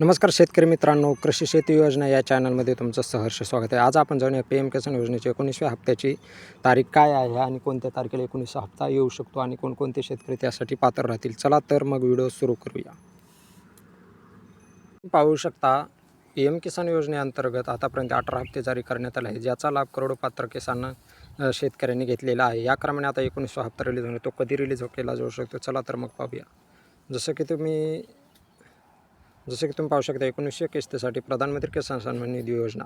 नमस्कार शेतकरी मित्रांनो, कृषी शेती योजना या चॅनलमध्ये तुमचं सहर्ष स्वागत आहे. आज आपण जाणूया पी एम किसान योजनेच्या 19व्या हप्त्याची तारीख काय आहे आणि कोणत्या तारखेला 19वा हप्ता येऊ शकतो आणि कोणकोणते शेतकरी त्यासाठी पात्र राहतील. चला तर मग व्हिडिओ सुरू करूया. पाहू शकता, पी एम किसान योजनेअंतर्गत आतापर्यंत 18 हप्ते जारी करण्यात आले आहे, ज्याचा लाभ करोडो पात्र किसान शेतकऱ्यांनी घेतलेला आहे. या क्रमाने आता 19वा हप्ता रिलीज होणार, तो कधी रिलीज केला जाऊ शकतो. चला तर मग पाहूया. जसं की तुम्ही पाहू शकता, 1900 किस्तीसाठी प्रधानमंत्री किसान सन्मान निधी योजना,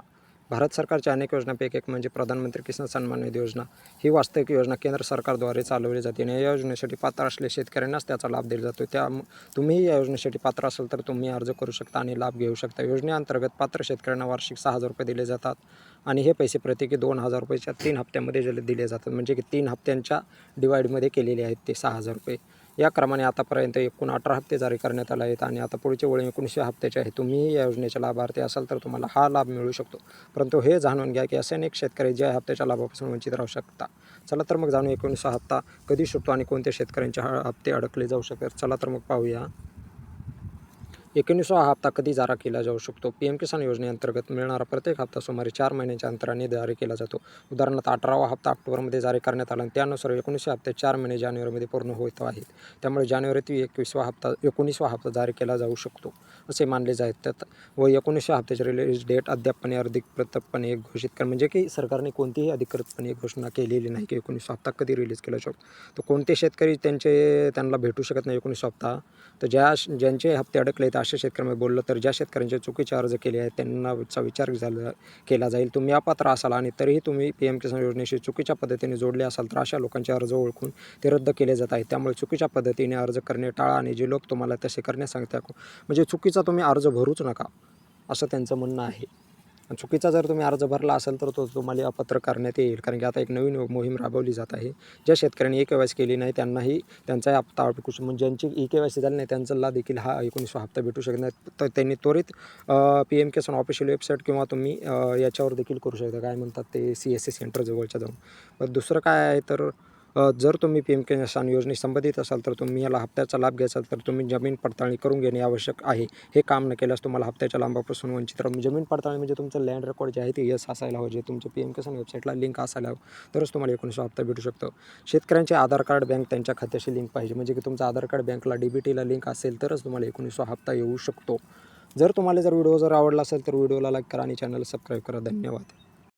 भारत सरकारच्या अनेक योजनांपैकी एक म्हणजे प्रधानमंत्री किसान सन्मान निधी योजना. ही वास्तविक योजना केंद्र सरकारद्वारे चालवली जाते आणि या योजनेसाठी पात्र असलेल्या शेतकऱ्यांनाच त्याचा लाभ दिला जातो. तुम्हीही या योजनेसाठी पात्र असाल तर तुम्ही अर्ज करू शकता आणि लाभ घेऊ शकता. योजनेअंतर्गत पात्र शेतकऱ्यांना वार्षिक 6,000 रुपये दिले जातात आणि हे पैसे प्रत्येकी 2,000 रुपयाच्या 3 हप्त्यामध्ये दिले जातात. म्हणजे की 3 हप्त्यांच्या डिवाईडमध्ये केलेले आहेत ते 6,000 रुपये. या क्रमाने आतापर्यंत एकूण 18 हप्ते जारी करण्यात आले आहेत आणि आता पुढचे वळण 19व्या हप्त्याचे आहे. तुम्हीही या योजनेचे लाभार्थी असाल तर तुम्हाला हा लाभ मिळू शकतो. परंतु हे जाणून घ्या की असे अनेक शेतकरी ज्या हप्त्याच्या लाभापासून वंचित राहू शकता. चला तर मग जाणूया 19वा हप्ता कधी सुटतो आणि कोणत्या शेतकऱ्यांचे हप्ते अडकले जाऊ शकतात. चला तर मग पाहूया. 19वा हप्ता कधी जारी केला जाऊ शकतो. पी एम किसान योजनेअंतर्गत मिळणारा प्रत्येक हप्ता सुमारे 4 महिन्यांच्या अंतराने जारी केला जातो. उदाहरणार्थ 18वा हप्ता ऑक्टोबरमध्ये जारी करण्यात आला आणि त्यानुसार 19व्या हप्त्यात 4 महिने जानेवारीमध्ये पूर्ण होत आहेत. त्यामुळे जानेवारी ते 19वा हप्ता जारी केला जाऊ शकतो असे मानले जातात. व 19व्या हप्त्याची रिलीज डेट अद्यापपणे अधिकृतपणे घोषित कर, म्हणजे की सरकारने कोणतीही अधिकृतपणे घोषणा केलेली नाही की 19वा हप्ता कधी रिलीज केला जाऊ शकतो. तर कोणते शेतकरी त्यांना भेटू शकत नाही 19वा हप्ता, तर ज्यांचे हप्ते अडकले आहेत अशा शेतकऱ्यांमध्ये बोललं तर ज्या शेतकऱ्यांचे चुकीचे अर्ज केले आहेत त्यांनाचा विचार केला जाईल. तुम्ही अपात्र असाल आणि तरीही तुम्ही पी एम किसान योजनेशी चुकीच्या पद्धतीने जोडले असाल तर अशा लोकांचे अर्ज ओळखून ते रद्द केले जात आहेत. त्यामुळे चुकीच्या पद्धतीने अर्ज करणे टाळा आणि जे लोक तुम्हाला तसे करण्यास सांगतात म्हणजे चुकीचा तुम्ही अर्ज भरूच नका असं त्यांचं म्हणणं आहे. चुकीचा जर तुम्ही अर्ज भरला असेल तर तो तुम्हाला अपात्र करण्यात येईल. कारण की आता एक नवीन मोहीम राबवली जात आहे. ज्या शेतकऱ्यांनी ई-के-वाय-सी केली नाही त्यांनाही त्यांचा हप्ता अडकू शकतो. म्हणजे ज्यांची ई-के-वाय-सी झाली नाही त्यांचा देखील हा 19वा हप्ता भेटू शकत नाही. तर त्यांनी त्वरित पी एम किसान ऑफिशियल वेबसाईट किंवा तुम्ही याच्यावर देखील करू शकता, काय म्हणतात ते CSC सेंटर जवळच्या जाऊन. दुसरं काय आहे तर जर तुम्ही पी एम किसान योजनेशी संबंधित असाल तर तुम्ही याला हप्त्याचा लाभ घ्यायचा तर तुम्ही जमीन पडताळणी करून घेणे आवश्यक आहे. हे काम न केल्यास तुम्हाला हप्त्याच्या लाभापासून वंचित राहू. जमीन पडताळणी म्हणजे तुमचं लँड रेकॉर्ड जे आहे ते यस असायला हवं, जे तुमच्या पी एम किसान वेबसाईटला लिंक असायला हवं, तरच तुम्हाला 19वा हप्ता भेटू शकतो. शेतकऱ्यांचे आधार कार्ड बँक त्यांच्या खात्याशी लिंक पाहिजे, म्हणजे की तुमचं आधार कार्ड बँकला DBTला लिंक असेल तरच तुम्हाला 19वा हप्ता येऊ शकतो. जर व्हिडिओ आवडला असेल तर व्हिडिओला लाईक करा आणि चॅनलला सबस्क्राईब करा. धन्यवाद.